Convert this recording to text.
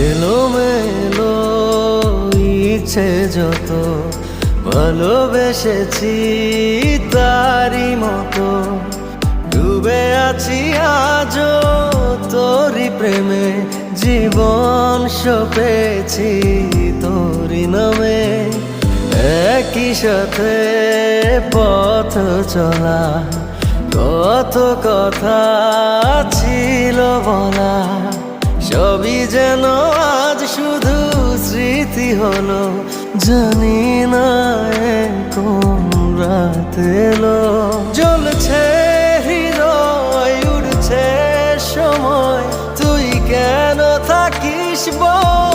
এলোমেলো ইচ্ছে যত ভালোবেসেছি তারি মতো ডুবে আছি আজও তোরি প্রেমে জীবন সপেছি তোরি নামে একই সাথে পথ চলা কত কথা ছিল বলা সবই যেন আজ শুধু স্মৃতি হলো জানি না কোন রাত এলো জ্বলছে হৃদয় উড়ছে সময় তুই কেন থাকিস বল